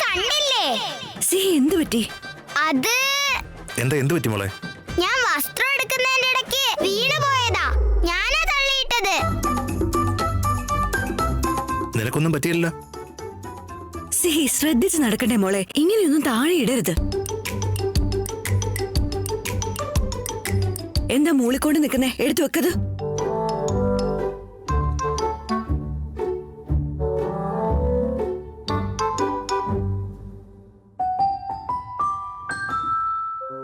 കണ്ടില്ലേ? എന്ത് പറ്റി? അത് എന്ത് പറ്റി മോളെ? ഞാൻ വസ്ത്രം എടുക്കുന്നതിന്റെ ഇടയ്ക്ക് വീണ് പോയതാ. ഞാനാ തള്ളിയിട്ടത്. നിനക്കൊന്നും പറ്റിയില്ല? ശ്രദ്ധിച്ച് നടക്കണ്ടേ മോളെ, ഇങ്ങനെയൊന്നും താഴെ ഇടരുത്. എന്താ മൂളിക്കൊണ്ട് നിൽക്കുന്നേ? എടുത്തു വെക്കത്.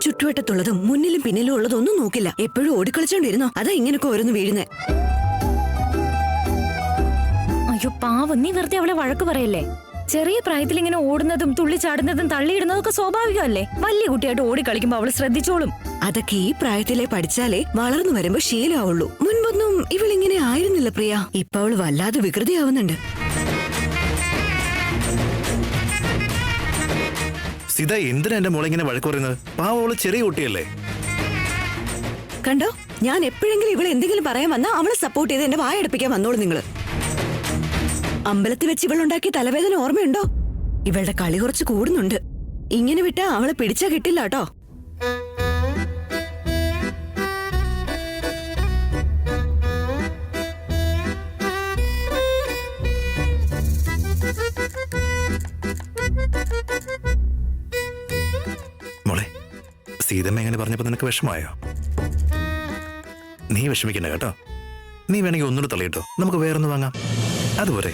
ചുറ്റുവട്ടത്തുള്ളതും മുന്നിലും പിന്നിലും ഉള്ളതൊന്നും നോക്കില്ല. എപ്പോഴും ഓടിക്കളിച്ചോണ്ടിരുന്നോ? അതാ ഇങ്ങനൊക്കെ ഓരോന്ന് വീഴുന്നേ. അയ്യോ പാവം, നീ വെറുതെ അവളെ വഴക്ക് പറയല്ലേ. ചെറിയ പ്രായത്തിൽ ഇങ്ങനെ ഓടുന്നതും തുള്ളിച്ചാടുന്നതും തള്ളിയിടുന്നതും ഒക്കെ സ്വാഭാവികമല്ലേ. വലിയ കുട്ടിയായിട്ട് ഓടിക്കളിക്കുമ്പോ അവള് ശ്രദ്ധിച്ചോളും. അതൊക്കെ ഈ പ്രായത്തിലെ പഠിച്ചാലേ വളർന്നു വരുമ്പോ ശീലമാവുള്ളൂ. മുൻപൊന്നും ഇവളിങ്ങനെ ആയിരുന്നില്ല പ്രിയ. ഇപ്പൊ അവള് വല്ലാതെ വികൃതിയാവുന്നുണ്ട്. സീത, എന്തിനാ എന്റെ മോളെ ഇങ്ങനെ വഴക്ക് പറയുന്നത്? പാവള് ചെറിയ കുട്ടിയല്ലേ. കണ്ടോ, ഞാൻ എപ്പോഴെങ്കിലും ഇവളെ എന്തെങ്കിലും പറയാൻ വന്നാ അവളെ സപ്പോർട്ട് ചെയ്ത് എന്റെ വായടപ്പിക്കാൻ വന്നോളൂ നിങ്ങള്. അമ്പലത്തിൽ വെച്ച് ഇവളുണ്ടാക്കിയ തലവേദന ഓർമ്മയുണ്ടോ? ഇവളുടെ കളി കുറച്ച് കൂടുന്നുണ്ട്. ഇങ്ങനെ വിട്ടാ അവളെ പിടിച്ചാ കിട്ടില്ല കേട്ടോ. മോളെ, സീതമ്മ എങ്ങനെ പറഞ്ഞപ്പോ നിനക്ക് വിഷമമായോ? നീ വിഷമിക്കണ്ട കേട്ടോ. നീ വേണമെങ്കിൽ ഒന്നുകൂടെ തള്ളിയിട്ടോ, നമുക്ക് വേറൊന്ന് വാങ്ങാം. അതുപോലെ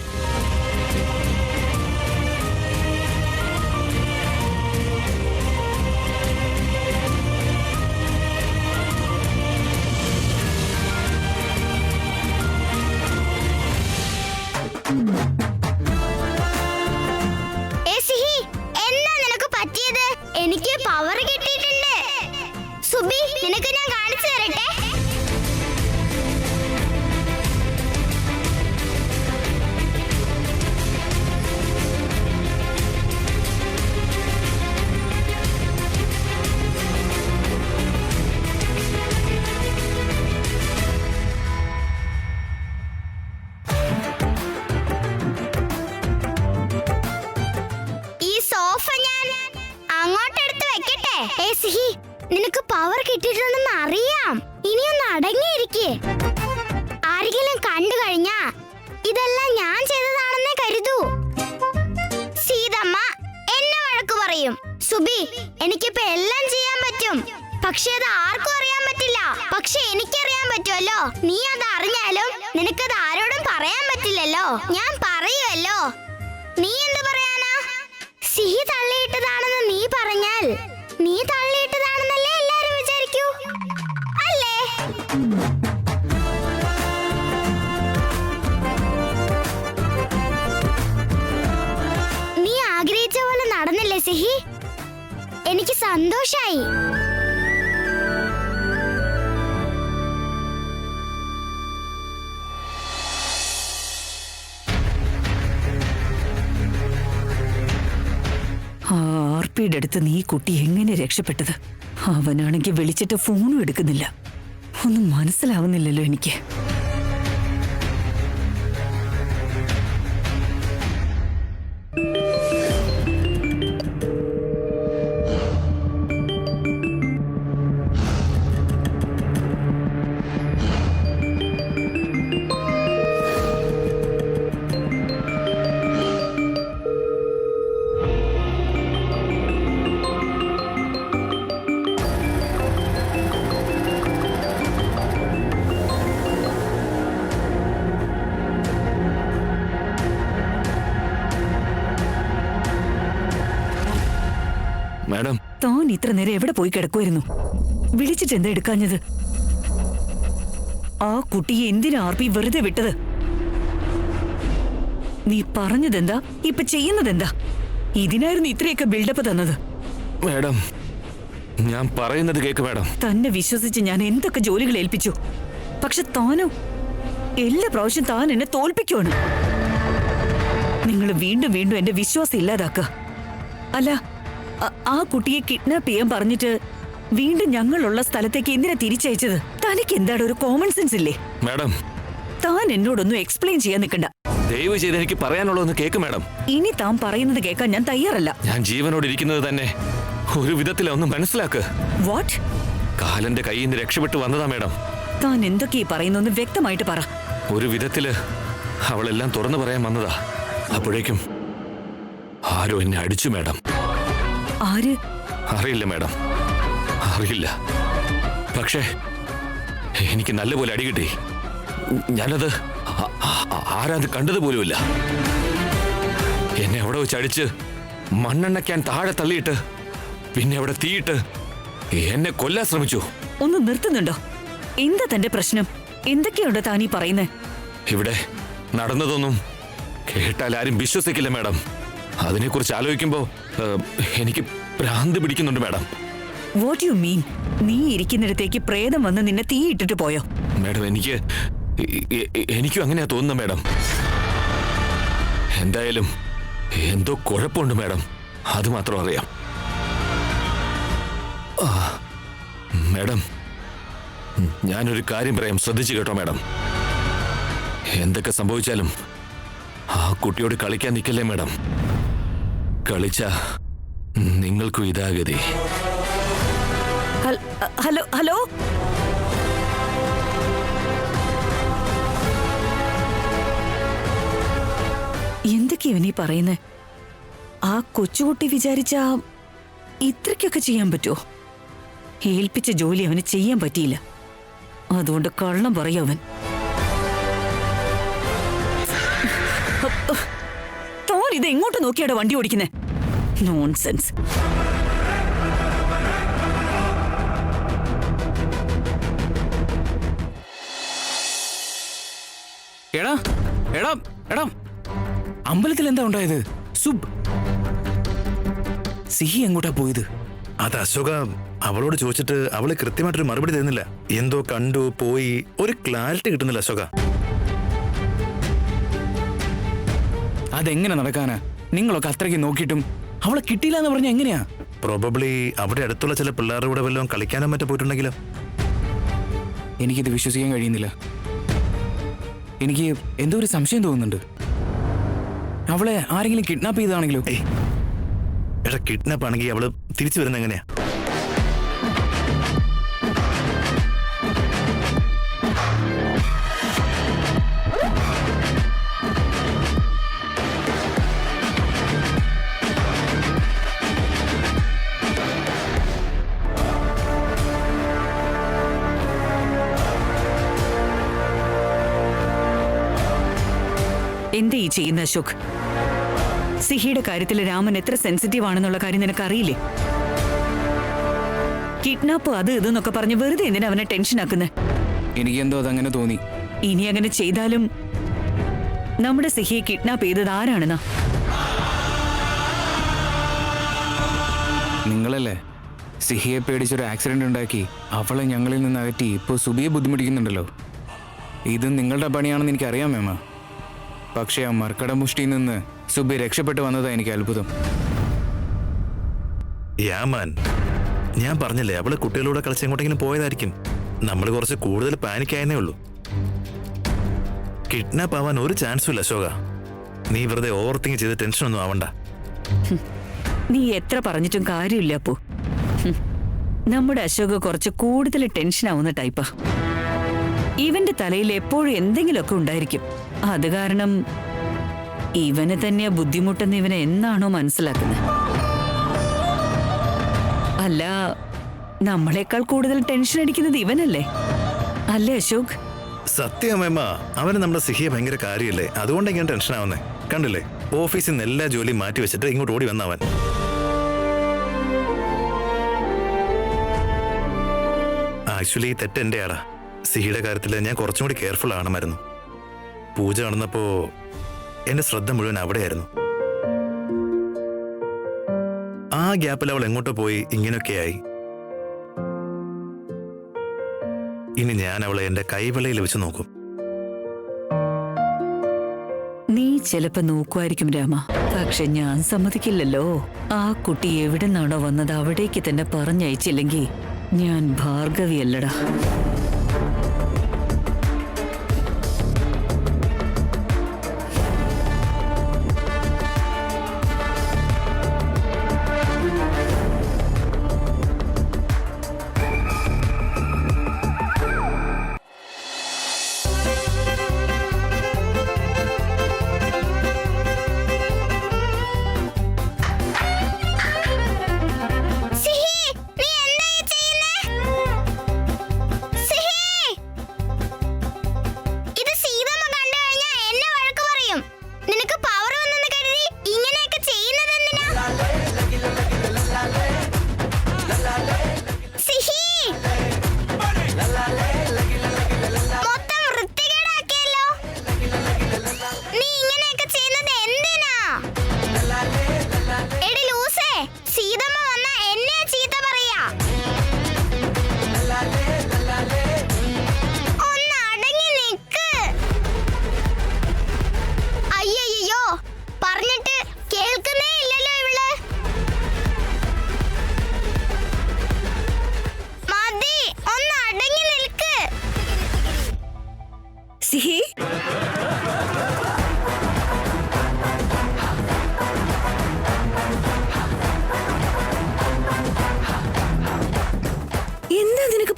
എനിക്ക് പവർ കിട്ടിയിട്ടുണ്ട്. സുബി, നിനക്ക് ഞാൻ കാണിച്ചു തരട്ടെ. നിനക്ക് പവർ കിട്ടിയിട്ടുണ്ടെന്ന് അറിയാം. ഇനിയൊന്ന് അടങ്ങിയിരിക്കേ. ആരെങ്കിലും കണ്ടു കഴിഞ്ഞാ ഇതെല്ലാം ഞാൻ ചെയ്തതാണെന്നേ കരുതൂ. സീതമ്മ എന്നെ വഴക്ക് പറയും. സുബി, എനിക്കിപ്പോ എല്ലാം ചെയ്യാൻ പറ്റും. പക്ഷെ അത് ആർക്കും അറിയാൻ പറ്റില്ല. പക്ഷെ എനിക്കറിയാൻ പറ്റുമല്ലോ. നീ അത് അറിഞ്ഞാലും നിനക്കത് ആരോടും പറയാൻ പറ്റില്ലല്ലോ. ഞാൻ പറയുമല്ലോ. നീ എന്ത് പറയാനാ? സിഹി തള്ളിയിട്ടതാണെന്ന് നീ പറഞ്ഞാൽ നീ തള്ളിയിട്ടതാണെന്നല്ലേ എല്ലാരും വിചാരിക്കൂ, അല്ലേ? നീ ആഗ്രഹിച്ച പോലെ നടന്നില്ലേ സിഹി? എനിക്ക് സന്തോഷായി. ആർപിയുടെ അടുത്ത് നീ കുട്ടി എങ്ങനെ രക്ഷപ്പെട്ടത്? അവനാണെങ്കിൽ വിളിച്ചിട്ട് ഫോണും എടുക്കുന്നില്ല. ഒന്നും മനസ്സിലാവുന്നില്ലല്ലോ എനിക്ക്. മാഡം, താൻ ഇത്ര നേരം എവിടെ പോയി കിടക്കുമായിരുന്നു? വിളിച്ചിട്ട് എന്താ എടുക്കാഞ്ഞത്? ആ കുട്ടിയെ എന്തിനാ ആർപി വെറുതെ വിട്ടത്? നീ പറഞ്ഞതെന്താ, ഇപ്പൊ ചെയ്യുന്നതെന്താ? ഇതിനായിരുന്നു ഇത്രയൊക്കെ ബിൽഡപ്പ് തന്നത്. മാഡം, ഞാൻ പറയുന്നത് കേക്ക് മാഡം. തന്നെ വിശ്വസിച്ച് ഞാൻ എന്തൊക്കെ ജോലികൾ ഏൽപ്പിച്ചു. പക്ഷെ താനോ എല്ലാ പ്രാവശ്യം താൻ എന്നെ തോൽപ്പിക്കുവാണ്. നിങ്ങൾ വീണ്ടും വീണ്ടും എന്റെ വിശ്വാസം ഇല്ലാതാക്കുക. അല്ല, ആ കുട്ടിയെ കിഡ്നാപ്പ് ചെയ്യാൻ പറഞ്ഞിട്ട് വീണ്ടും ഞങ്ങളുള്ള സ്ഥലത്തേക്ക് എന്തിനാ തിരിച്ചയച്ചത്? തനിക്ക് എന്താണ് ഒരു കോമൺ സെൻസ് ഇല്ലേ? മാഡം, താൻ എന്നോടൊന്നും എക്സ്പ്ലെയിൻ ചെയ്യാൻ നിൽക്കണ്ട. ദയവ് ചെയ്ത് എനിക്ക് പറയാനുള്ളതെന്ന് കേക്ക് മാഡം. ഇനി താൻ പറയുന്നത് കേൾക്കാൻ ഞാൻ തയ്യാറല്ല. ഞാൻ ജീവനോട് ഇരിക്കുന്നത് തന്നെ ഒരു വിധത്തിലൊന്ന് മനസ്സിലാക്ക്. വാട്ട്? കാലന്റെ കയ്യിൽ നിന്ന് രക്ഷപ്പെട്ടു വന്നതാ മാഡം. താൻ എന്തൊക്കെയാ പറയുന്നു വ്യക്തമായിട്ട് പറ. ഒരു വിധത്തില് അവളെല്ലാം തുറന്നു പറയാൻ വന്നതാ. അപ്പോഴേക്കും ആരോ എന്നെ അടിച്ചു മാഡം. ആര്? അറിയില്ല മാഡം, അറിയില്ല. പക്ഷേ എനിക്ക് നല്ലപോലെ അടി കിട്ടി. ഞാനത് ആരാത് കണ്ടതുപോലുമില്ല. എന്നെ അവിടെ വെച്ച് അടിച്ച് മണ്ണെണ്ണയ്ക്കാൻ താഴെ തള്ളിയിട്ട് പിന്നെ അവിടെ തീയിട്ട് എന്നെ കൊല്ലാൻ ശ്രമിച്ചു. ഒന്ന് നിർത്തുന്നുണ്ടോ? എന്താ തന്റെ പ്രശ്നം? എന്തൊക്കെയുണ്ട് താനീ പറയുന്നേ? ഇവിടെ നടന്നതൊന്നും കേട്ടാൽ ആരും വിശ്വസിക്കില്ല മാഡം. അതിനെക്കുറിച്ച് ആലോചിക്കുമ്പോ എനിക്ക് ഭ്രാന്ത് പിടിക്കുന്നുണ്ട് മാഡം. What you mean? നീ ഇരിക്കുന്നിടത്തേക്ക് പ്രേതം വന്ന് നിന്നെ തീയിട്ടിട്ട് പോയോ? മാഡം എനിക്കും അങ്ങനെയാ തോന്നുന്നത് മാഡം. എന്തായാലും എന്തോ കുഴപ്പമുണ്ട് മാഡം, അത് മാത്രം അറിയാം. മാഡം, ഞാനൊരു കാര്യം പറയാം, ശ്രദ്ധിച്ചു കേട്ടോ മാഡം. എന്തൊക്കെ സംഭവിച്ചാലും ആ കുട്ടിയോട് കളിക്കാൻ നിൽക്കല്ലേ മാഡം. കളിച്ച നിങ്ങൾക്കും ഇതാഗതി. ഹലോ ഹലോ, എന്തൊക്കെയാ നീ പറയുന്നേ? ആ കൊച്ചുകുട്ടി വിചാരിച്ച ഇത്രയ്ക്കൊക്കെ ചെയ്യാൻ പറ്റുമോ? ഏൽപ്പിച്ച ജോലി അവന് ചെയ്യാൻ പറ്റിയില്ല, അതുകൊണ്ട് കള്ളം പറയും അവൻ. തോൻ ഇത് എങ്ങോട്ട് നോക്കിയാടോ വണ്ടി ഓടിക്കുന്നേ? നോൺസെൻസ്. എടാ എടാ എടാ, അമ്പലത്തിൽ എന്താ ഉണ്ടായത്? സിഹി എങ്ങോട്ടാ പോയത്? അത് അശോക അവളോട് ചോദിച്ചിട്ട് അവള് കൃത്യമായിട്ടൊരു മറുപടി തരുന്നില്ല. എന്തോ കണ്ടു പോയി, ഒരു ക്ലാരിറ്റി കിട്ടുന്നില്ല അശോക. അതെങ്ങനെ നടക്കാനാ? നിങ്ങളൊക്കെ അത്രയ്ക്ക് നോക്കിയിട്ടും അവളെ കിട്ടിയില്ല എന്ന് പറഞ്ഞാൽ എങ്ങനെയാ? പ്രോബബ്ലി അവിടെ അടുത്തുള്ള ചില പിള്ളേരുടെ കൂടെ വല്ലതും കളിക്കാനോ മറ്റോ പോയിട്ടുണ്ടെങ്കിലോ? എനിക്കിത് വിശ്വസിക്കാൻ കഴിയുന്നില്ല. എനിക്ക് എന്തോ ഒരു സംശയം തോന്നുന്നുണ്ട്. അവളെ ആരെങ്കിലും കിഡ്നാപ്പ് ചെയ്താണെങ്കിലോ? എടാ, കിഡ്നാപ്പ് ആണെങ്കിൽ അവള് തിരിച്ചു വരുന്ന എങ്ങനെയാ? എന്താ ഈ ചെയ്യുന്ന അശോക്? സിഹിയുടെ കാര്യത്തിൽ രാമൻ എത്ര സെൻസിറ്റീവ് ആണെന്നുള്ള കാര്യം നിനക്കറിയില്ലേ? കിഡ്നാപ്പ് അത് ഇതെന്നൊക്കെ പറഞ്ഞ് വെറുതെ എന്തിനാ അവനെ ടെൻഷൻ ആക്കുന്നേ? എനിക്കെന്തോ അതങ്ങനെ തോന്നി. ഇനി അങ്ങനെ ചെയ്താലും നമ്മുടെ സിഹിയെ കിഡ്നാപ്പ് ചെയ്തത് ആരാണെന്നാ? നിങ്ങളല്ലേ സിഹിയെ പേടിച്ചൊരു ആക്സിഡന്റ് ഉണ്ടാക്കി അവളെ ഞങ്ങളിൽ നിന്ന് അകറ്റി ഇപ്പോൾ സുബിയെ ബുദ്ധിമുട്ടിക്കുന്നുണ്ടല്ലോ. ഇത് നിങ്ങളുടെ പണിയാണെന്ന് എനിക്കറിയാം മേമ. പക്ഷേ ആ മർക്കട മുഷ്ടിയിൽ നിന്ന് സുബി രക്ഷപ്പെട്ടു വന്നതാ എനിക്ക് അത്ഭുതം. യാമാൻ, ഞാൻ പറഞ്ഞില്ലേ അവള് കുട്ടികളോട് കളിച്ച് എങ്ങോട്ടെങ്കിലും പോയതായിരിക്കും. നമ്മൾ കുറച്ച് കൂടുതൽ പാനിക് ആയെന്നേ ഉള്ളൂ. കിഡ്നാപ്പ് ആവാൻ ഒരു ചാൻസും ഇല്ല അശോക. നീ വെറുതെ ഓവർ തിങ്ക് ചെയ്ത് ടെൻഷനൊന്നും ആവണ്ട. നീ എത്ര പറഞ്ഞിട്ടും കാര്യമില്ല അപ്പോ. നമ്മുടെ അശോക് കുറച്ച് കൂടുതൽ ടെൻഷൻ ആവുന്ന ടൈപ്പാ. ഇവന്റെ തലയിൽ എപ്പോഴും എന്തെങ്കിലുമൊക്കെ ഉണ്ടായിരിക്കും. അത് കാരണം ഇവന് തന്നെയാ ബുദ്ധിമുട്ടെന്ന് ഇവനെ എന്നാണോ മനസ്സിലാക്കുന്നത്. അല്ല, നമ്മളെക്കാൾ കൂടുതൽ ടെൻഷൻ അടിക്കുന്നത് ഇവനല്ലേ? അല്ലേ അശോക്? സത്യമേമ്മ, അവന് നമ്മുടെ സിഹിയെ ഭയങ്കര കാര്യമല്ലേ, അതുകൊണ്ട് ഇങ്ങനെ ടെൻഷൻ ആവുന്നേ. കണ്ടില്ലേ, ഓഫീസിൽ നിന്ന് എല്ലാ ജോലിയും മാറ്റി വെച്ചിട്ട് ഇങ്ങോട്ട് ഓടി വന്നവൻ. ആക്ച്വലി തെറ്റ് എൻ്റെ ആടാ. സിഹിയുടെ കാര്യത്തിൽ ഞാൻ കുറച്ചും കൂടി കെയർഫുൾ ആണമായിരുന്നു. പൂജ നടന്നപ്പോ എന്റെ ശ്രദ്ധ മുഴുവൻ അവിടെയായിരുന്നു. ആ ഗ്യാപ്പിൽ അവൾ എങ്ങോട്ടോ പോയി ഇങ്ങനെയൊക്കെയായി. ഇനി ഞാൻ അവളെ എന്റെ കൈവെള്ളയിൽ വെച്ച് നോക്കും. നീ ചിലപ്പോ നോക്കുമായിരിക്കും രാമ, പക്ഷെ ഞാൻ സമ്മതിക്കില്ലല്ലോ. ആ കുട്ടി എവിടെ നിന്നാണോ വന്നത് അവിടേക്ക് തന്നെ പറഞ്ഞയച്ചില്ലെങ്കിൽ ഞാൻ ഭാർഗവിയല്ലടാ.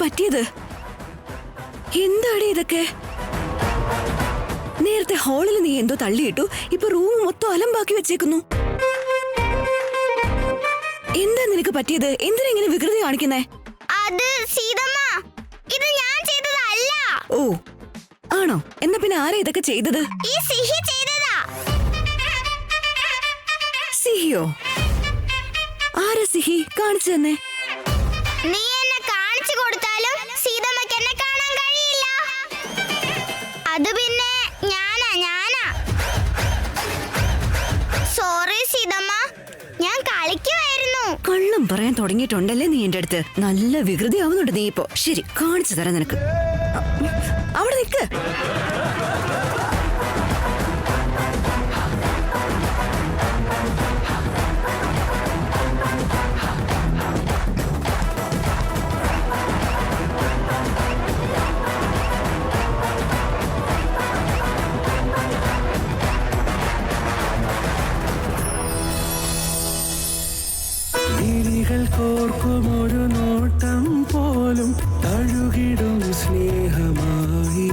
പറ്റിയത്? എന്താടി ഇതൊക്കെ? നേരത്തെ ഹാളിൽ നീ എന്തോ തള്ളിയിട്ടു, ഇപ്പൊ റൂം മൊത്തം അലമ്പാക്കി വെച്ചേക്കുന്നു. എന്താ നിനക്ക് പറ്റിയത്? എന്തിനാ ഇങ്ങനെ വികൃതി കാണിക്കുന്നേ? അത് സീതമ്മ, ഇത് ഞാൻ ചെയ്തതല്ല. ഓ ആണോ? എന്നാ പിന്നെ ആരാ ഇതൊക്കെ ചെയ്തത്? ഈ സിഹി ചെയ്തതാ. സിഹിയോ? ആരാ സിഹി? കാണിച്ചു തന്നെ. നീ എന്നെ കാണിച്ചു കൊടുത്താലും സീതമ്മക്ക് എന്നെ കാണാൻ കഴിയില്ല. അത് പിന്നെ ഞാനാ. സോറി സീതമ്മ, ഞാൻ കളിക്കുമായിരുന്നു. കള്ളം പറയാൻ തുടങ്ങിയിട്ടുണ്ടല്ലേ നീ എന്റെ അടുത്ത്? നല്ല വികൃതി ആവുന്നുണ്ട് നീ ഇപ്പോ. ശരി, കാണിച്ചു തരാം നിനക്ക്. അവിടെ നിൽക്ക്. കോർക്കുമൊരു നോട്ടം പോലും തഴുകിടും സ്നേഹമായി.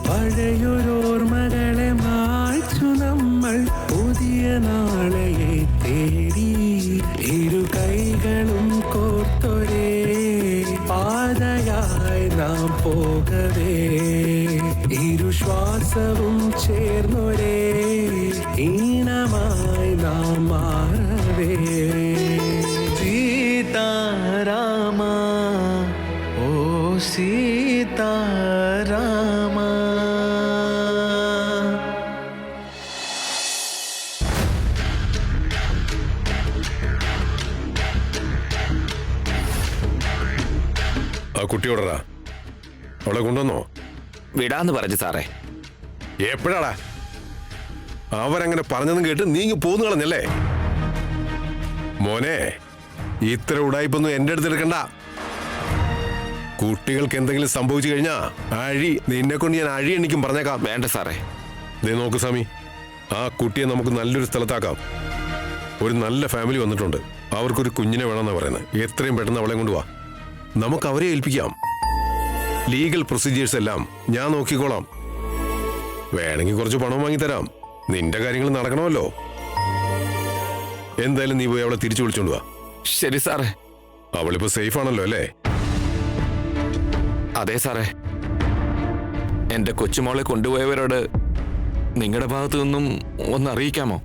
പഴയൊരോർമ്മകളെ മായ്ച്ചു നമ്മൾ പുതിയ നാളെയെ തേടി. ഇരു കൈകളും കോർത്തൊരേ പാതയായി നാം പോകവേ. ഇരു ശ്വാസവും ചേർന്നൊരേ ഈണമായി നാം മാറവേ. സീതാരാമ, ഓ സീതാരാമ. ആ കുട്ടിയോടറാ, അവളെ കൊണ്ടുവന്നോ? വിടാന്ന് പറഞ്ഞു സാറേ. എപ്പോഴാടാ? അവരങ്ങനെ പറഞ്ഞതും കേട്ട് നീങ്ങി പോന്നു കളഞ്ഞല്ലേ? മോനെ, ഇത്ര ഉടായിപ്പൊന്നും എന്റെ അടുത്ത് എടുക്കണ്ട. കുട്ടികൾക്ക് എന്തെങ്കിലും സംഭവിച്ചു കഴിഞ്ഞാ നിന്നെ കൊണ്ട് ഞാൻ അഴി എണ്ണിക്കും പറഞ്ഞേക്കാം. വേണ്ട സാറേ. ദേ നോക്ക് സ്വാമി, ആ കുട്ടിയെ നമുക്ക് നല്ലൊരു സ്ഥലത്താക്കാം. ഒരു നല്ല ഫാമിലി വന്നിട്ടുണ്ട്, അവർക്കൊരു കുഞ്ഞിനെ വേണമെന്നാ പറയുന്നത്. എത്രയും പെട്ടെന്ന് അവളെ കൊണ്ടുപോവാ, നമുക്ക് അവരെ ഏൽപ്പിക്കാം. ലീഗൽ പ്രൊസീജിയേഴ്സ് എല്ലാം ഞാൻ നോക്കിക്കോളാം. വേണമെങ്കിൽ കുറച്ച് പണം വാങ്ങിത്തരാം. നിന്റെ കാര്യങ്ങൾ നടക്കണമല്ലോ. എന്തായാലും നീ പോയി അവളെ തിരിച്ചു വിളിച്ചോണ്ട് വാ. ശരി സാറേ. അവളിപ്പോ സേഫ് ആണല്ലോ അല്ലേ? അതെ സാറേ. എന്റെ കൊച്ചുമോളെ കൊണ്ടുപോയവരോട് നിങ്ങളുടെ ഭാഗത്തു നിന്നും ഒന്ന് അറിയിക്കാമോ?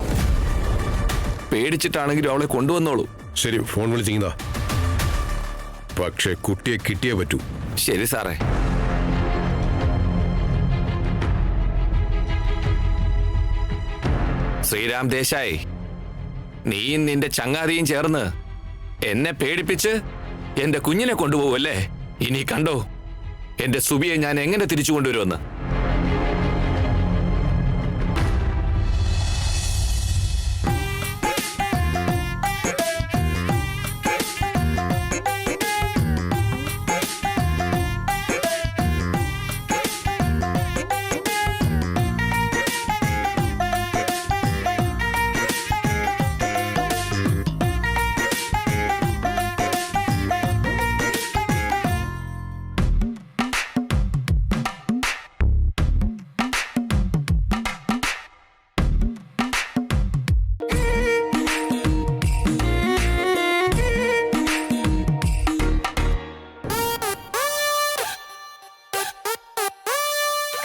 പേടിച്ചിട്ടാണെങ്കിലും അവളെ കൊണ്ടുവന്നോളൂ. ശരി, ഫോൺ വിളിച്ചിങ്ങതാ. പക്ഷെ കുട്ടിയെ കിട്ടിയേ പറ്റൂ. ശരി സാറേ. ശ്രീരാം ദേശായി, നീയും നിന്റെ ചങ്ങാതിയും ചേർന്ന് എന്നെ പേടിപ്പിച്ച് എന്റെ കുഞ്ഞിനെ കൊണ്ടുപോകുമല്ലേ? ഇനി കണ്ടോ എന്റെ സുബിയെ ഞാൻ എങ്ങനെ തിരിച്ചു കൊണ്ടുവരുമെന്ന്.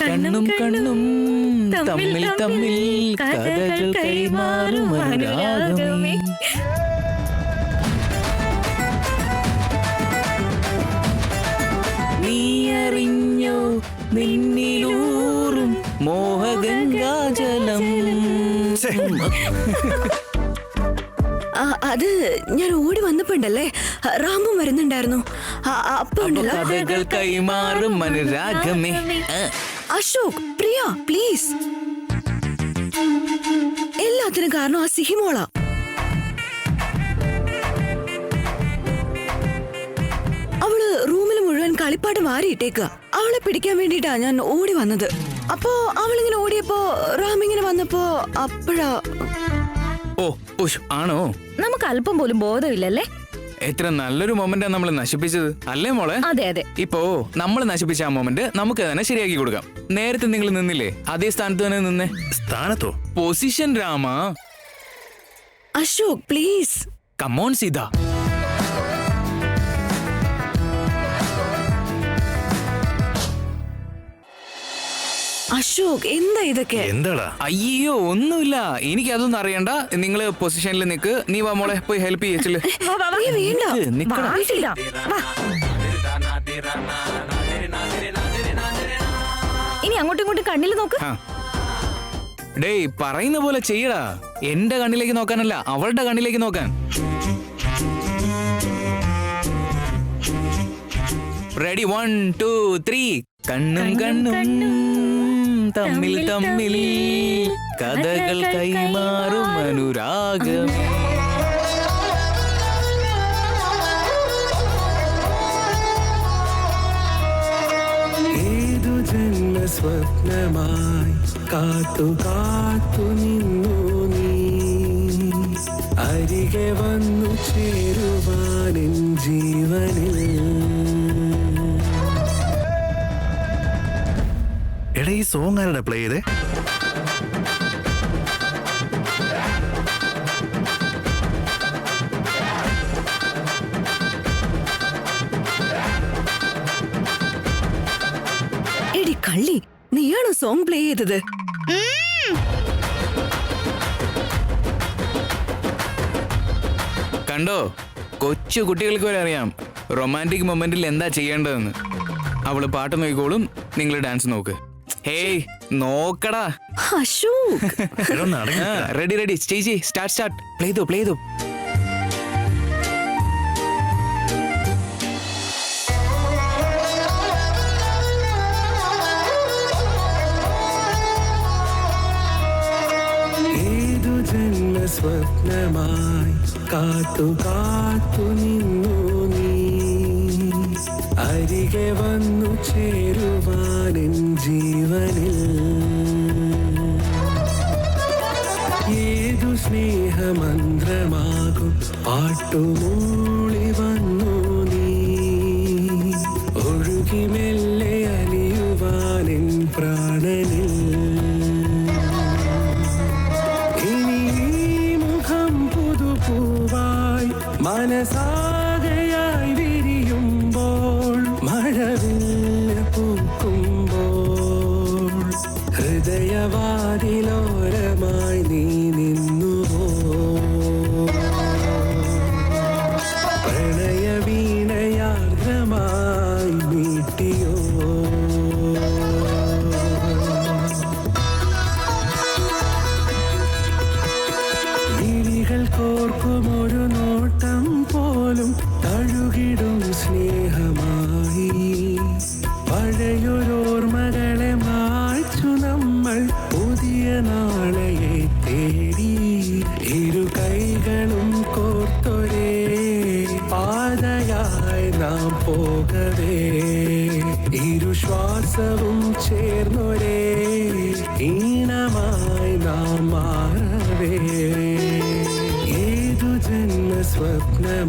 കണ്ണും കണ്ണും തമ്മിൽ തമ്മിൽ കഥകൾ കൈമാറും അനുരാഗമേ. നീ അറിഞ്ഞോ നിന്നിലൂറും മോഹഗംഗാജലം. അത് ഞാൻ ഓടി വന്നപ്പോണ്ടല്ലേ, റാമും വരുന്നുണ്ടായിരുന്നു. അപ്പൊ കഥകൾ കൈമാറും അനുരാഗമേ. അശോക്, പ്രിയ, പ്ലീസ്. എല്ലാത്തിനും കാരണം ആ സിഹിമോള. അവള് റൂമിൽ മുഴുവൻ കളിപ്പാട്ട് മാറിയിട്ടേക്കുക. അവളെ പിടിക്കാൻ വേണ്ടിട്ടാ ഞാൻ ഓടി വന്നത്. അപ്പോ അവളിങ്ങനെ ഓടിയപ്പോ റാം ഇങ്ങനെ വന്നപ്പോ അപ്പഴാ. ഓ ആണോ? നമുക്ക് അല്പം പോലും ബോധമില്ലല്ലേ? എത്ര നല്ലൊരു മൊമെന്റാ നമ്മൾ നശിപ്പിച്ചത് അല്ലേ മോളെ? അതെ അതെ. ഇപ്പോ നമ്മൾ നശിപ്പിച്ച ആ മൊമെന്റ് നമുക്ക് തന്നെ ശരിയാക്കി കൊടുക്കാം. നേരത്തെ നിങ്ങൾ നിന്നില്ലേ, അതേ സ്ഥാനത്ത് തന്നെ നിന്നേ. സ്ഥാനത്തോ? Position Rama. Ashok please. Come on Sita. Ashok എന്താ ഇതൊക്കെ? എന്താടാ? അയ്യോ ഒന്നുമില്ല, എനിക്ക് അതൊന്നും അറിയണ്ട. നിങ്ങള് പൊസിഷനിൽ നിക്ക്. നീ വാ മോളെ, പോയി ഹെൽപ്പ് ചെയ്യച്ചില്ല. ഇനി അങ്ങോട്ടും ഇങ്ങോട്ടും കണ്ണിൽ നോക്ക്. ഡേയ് പറയുന്ന പോലെ ചെയ്യടാ. എന്റെ കണ്ണിലേക്ക് നോക്കാനല്ല, അവളുടെ കണ്ണിലേക്ക് നോക്കാൻ. റെഡി 1 2 3. കണ്ണും കണ്ണും തമ്മിൽ തമ്മിൽ കഥകൾ കൈമാറും അനുരാഗം. ഏതു ജന്മ സ്വപ്നമായി കാത്തു കാത്തു നിന്നു നീ അരികെ വന്നു ചേരുവാനിൻ ജീവനിൽ. എടാ ഈ സോങ് ആരുടെ പ്ലേ ചെയ്തേ? എടി കള്ളി, നീയാണോ സോങ് പ്ലേ ചെയ്തത്? കണ്ടോ, കൊച്ചു കുട്ടികൾക്ക് വരെ അറിയാം റൊമാൻറ്റിക് മൊമെന്റിൽ എന്താ ചെയ്യേണ്ടതെന്ന്. അവള് പാട്ട് നോക്കിക്കോളും, നിങ്ങൾ ഡാൻസ് നോക്ക്. ഹേയ് നോക്കടാ. അശോക് റെഡി റെഡി ചേച്ചി, സ്റ്റാർട്ട് സ്റ്റാർട്ട്. പ്ലേ ചെയ്തോ പ്ലേ ചെയ്തോ. ഏതു ജന്മ സ്വപ്നമായി കാത്തു കാത്തു നിന്നു നീ അരികെ വന്നു ചേരുവാനിൻ ജീവനിൽ. ഏതു സ്നേഹമന്ത്രമാകും പാട്ടുമൂളി വന്നു നീ ഒഴുകി മെല്ലെ അലിയുവാനിൻ പ്രാണനിൽ. ഇനി മുഖം പുതുപൂവായി മനസാകയായി വിരിയുമ്പോൾ മഴവില്ല് പൂക്കുമ്പോൾ ഹൃദയവാതിലോരമായി നീ നിന്നുവോ. പ്രണയവീണയാർദ്രമായി മീട്ടിയോ. വിഴികൾ കോർക്കുമൊരു നോട്ടം പോലും തഴുകിടും സ്നേഹമായി. പഴയൊരോർമ്മകളെ മായ്ച്ചു നമ്മൾ പുതിയ നാളെയെ തേടി. ഇരു കൈകളും കോർത്തൊരേ പാതയായി നാം പോകവേ. ഇരു ശ്വാസവും ചേർന്നൊരേ ഈണമായി നാം മാറവേ. ഏതു ജന്മ സ്വപ്നം